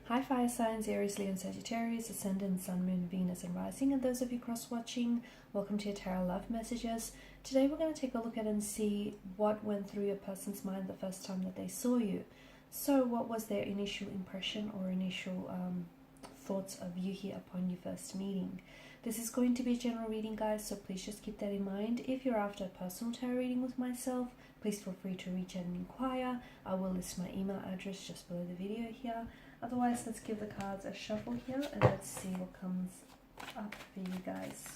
Hi fire signs, Aries, Leo and Sagittarius, Ascendant, Sun, Moon, Venus and Rising, and those of you cross-watching, welcome to your Tarot Love Messages. Today we're going to take a look at and see what went through your person's mind the first time that they saw you. So what was their initial impression or initial thoughts of you here upon your first meeting? This is going to be a general reading, guys, so please just keep that in mind. If you're after a personal tarot reading with myself, please feel free to reach out and inquire. I will list my email address just below the video here. Otherwise, let's give the cards a shuffle here and let's see what comes up for you guys.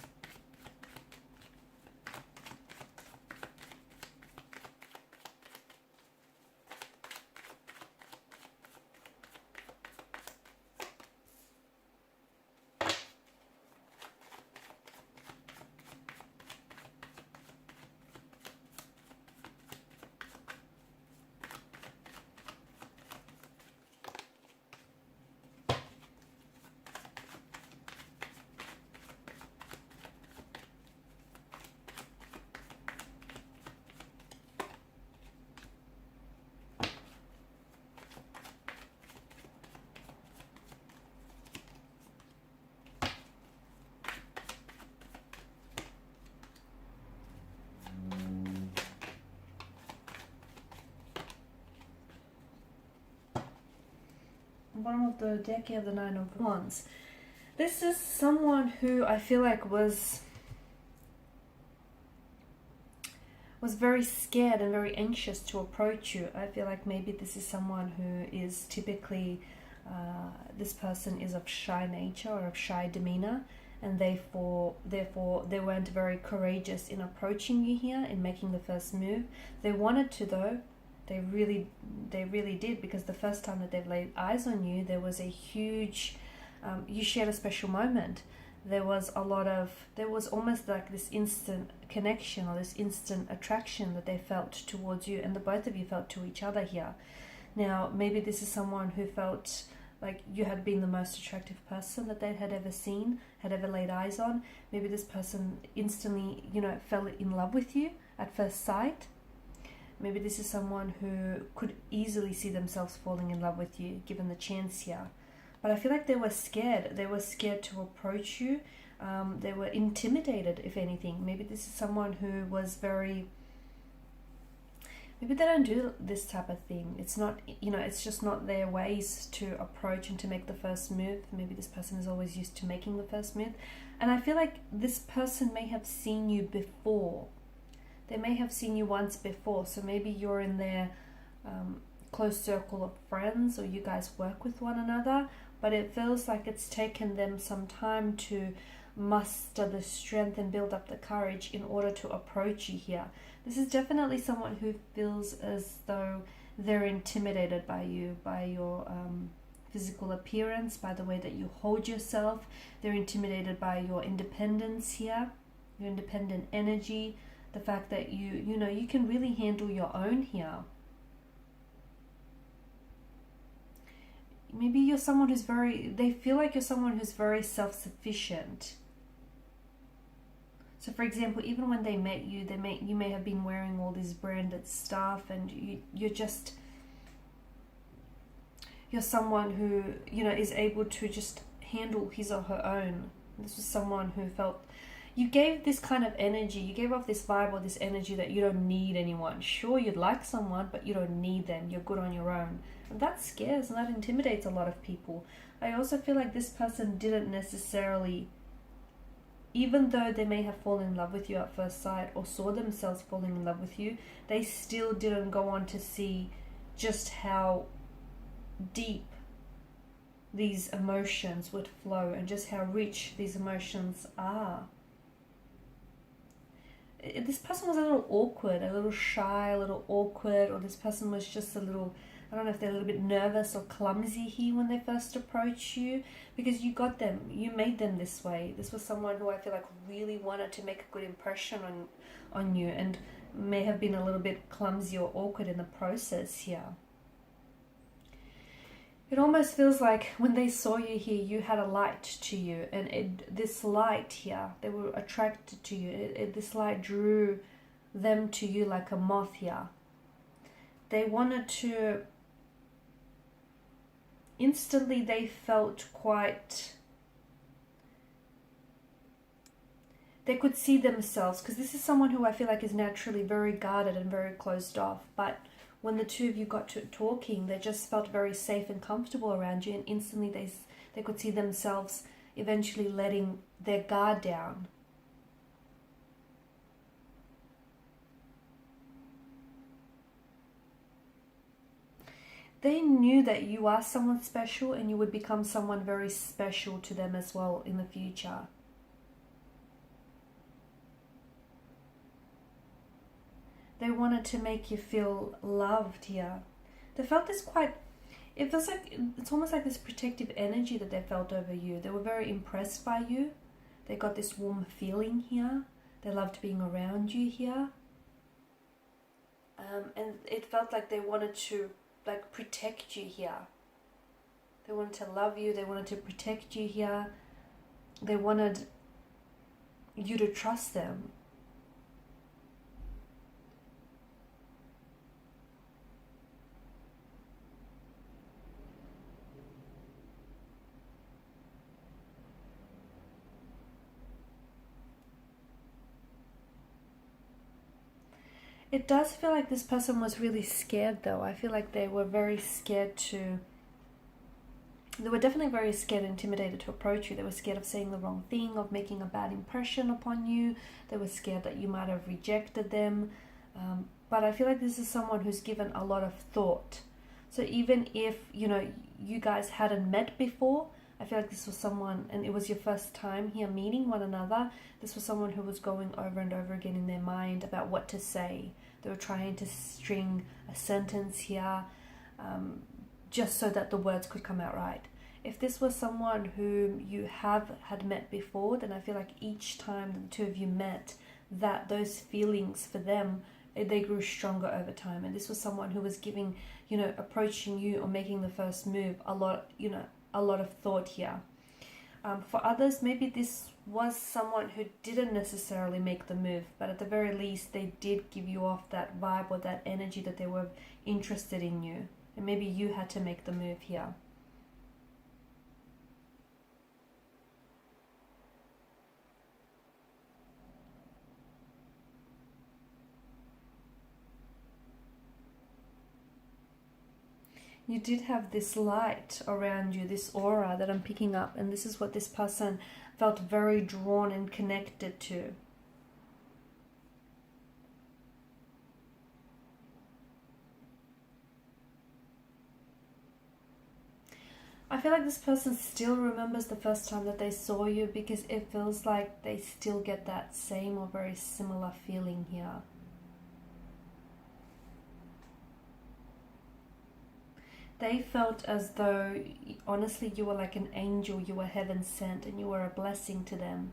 Bottom of the deck, you have the Nine of Wands. This is someone who I feel like was very scared and very anxious to approach you. I feel like maybe this is someone who is typically, this person is of shy nature or of shy demeanor, and therefore they weren't very courageous in approaching you here, in making the first move. They wanted to though. They really did, because the first time that they've laid eyes on you, there was a huge, you shared a special moment. There was almost like this instant connection or this instant attraction that they felt towards you, and the both of you felt to each other here. Now, maybe this is someone who felt like you had been the most attractive person that they had ever seen, had ever laid eyes on. Maybe this person instantly, fell in love with you at first sight. Maybe this is someone who could easily see themselves falling in love with you, given the chance here. But I feel like they were scared. They were scared to approach you. They were intimidated, if anything. Maybe this is someone who was very... Maybe they don't do this type of thing. It's not, it's just not their ways to approach and to make the first move. Maybe this person is always used to making the first move. And I feel like this person may have seen you before. They may have seen you once before, so maybe you're in their close circle of friends, or you guys work with one another, but it feels like it's taken them some time to muster the strength and build up the courage in order to approach you here. This is definitely someone who feels as though they're intimidated by you, by your physical appearance, by the way that you hold yourself. They're intimidated by your independence here, your independent energy, the fact that you can really handle your own here. Maybe you're someone who's they feel like you're someone who's very self-sufficient. So for example, even when they met you, you may have been wearing all this branded stuff, and you're someone who, is able to just handle his or her own. This was someone who felt... You gave this kind of energy, you gave off this vibe or this energy that you don't need anyone. Sure, you'd like someone, but you don't need them. You're good on your own. And that scares and that intimidates a lot of people. I also feel like this person didn't necessarily, even though they may have fallen in love with you at first sight or saw themselves falling in love with you, they still didn't go on to see just how deep these emotions would flow and just how rich these emotions are. This person was a little awkward, a little shy, a little awkward, or this person was just a little, I don't know if they're a little bit nervous or clumsy here when they first approached you, because you got them, you made them this way. This was someone who I feel like really wanted to make a good impression on you, and may have been a little bit clumsy or awkward in the process here. It almost feels like when they saw you here, you had a light to you, and this light here, they were attracted to you. This light drew them to you like a moth here. They wanted to instantly they felt quite, they could see themselves, because this is someone who I feel like is naturally very guarded and very closed off, but when the two of you got to talking, they just felt very safe and comfortable around you, and instantly they could see themselves eventually letting their guard down. They knew that you are someone special, and you would become someone very special to them as well in the future. They wanted to make you feel loved here. They felt this quite, it feels like, it's almost like this protective energy that they felt over you. They were very impressed by you. They got this warm feeling here. They loved being around you here. And it felt like they wanted to like protect you here. They wanted to love you. They wanted to protect you here. They wanted you to trust them. It does feel like this person was really scared though. I feel like they were very scared to, they were definitely very scared and intimidated to approach you. They were scared of saying the wrong thing, of making a bad impression upon you. They were scared that you might have rejected them. But I feel like this is someone who's given a lot of thought. So even if, you know, you guys hadn't met before, I feel like this was someone, and it was your first time here meeting one another, this was someone who was going over and over again in their mind about what to say. They were trying to string a sentence here, just so that the words could come out right. If this was someone whom you had met before, then I feel like each time the two of you met, that those feelings for them, they grew stronger over time. And this was someone who was giving, you know, approaching you or making the first move a lot, you know, a lot of thought here. For others, maybe this was someone who didn't necessarily make the move, but at the very least they did give you off that vibe or that energy that they were interested in you, and maybe you had to make the move here. You did have this light around you, this aura that I'm picking up, and this is what this person felt very drawn and connected to. I feel like this person still remembers the first time that they saw you, because it feels like they still get that same or very similar feeling here. They felt as though, honestly, you were like an angel, you were heaven sent, and you were a blessing to them.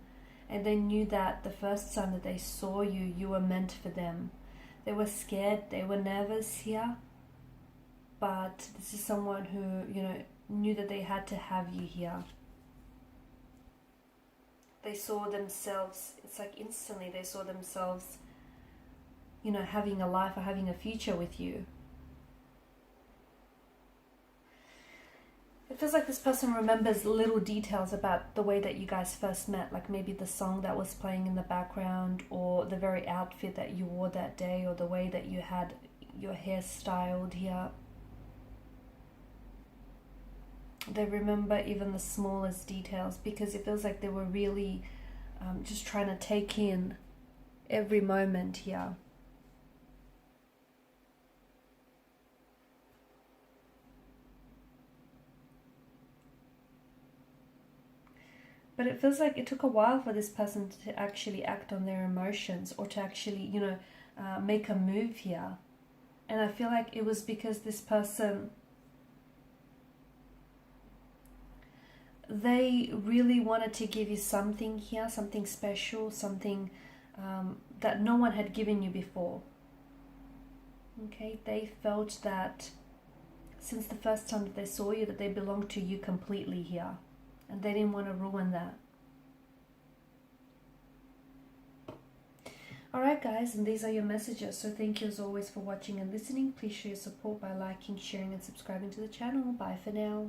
And they knew that the first time that they saw you, you were meant for them. They were scared, they were nervous here, but this is someone who, you know, knew that they had to have you here. They saw themselves, it's like instantly they saw themselves, you know, having a life or having a future with you. It feels like this person remembers little details about the way that you guys first met, like maybe the song that was playing in the background, or the very outfit that you wore that day, or the way that you had your hair styled here. They remember even the smallest details, because it feels like they were really just trying to take in every moment here. But it feels like it took a while for this person to actually act on their emotions, or to actually, you know, make a move here. And I feel like it was because this person, they really wanted to give you something here, something special, something that no one had given you before. Okay, they felt that since the first time that they saw you, that they belonged to you completely here. And they didn't want to ruin that. Alright guys, and these are your messages. So thank you as always for watching and listening. Please show your support by liking, sharing and subscribing to the channel. Bye for now.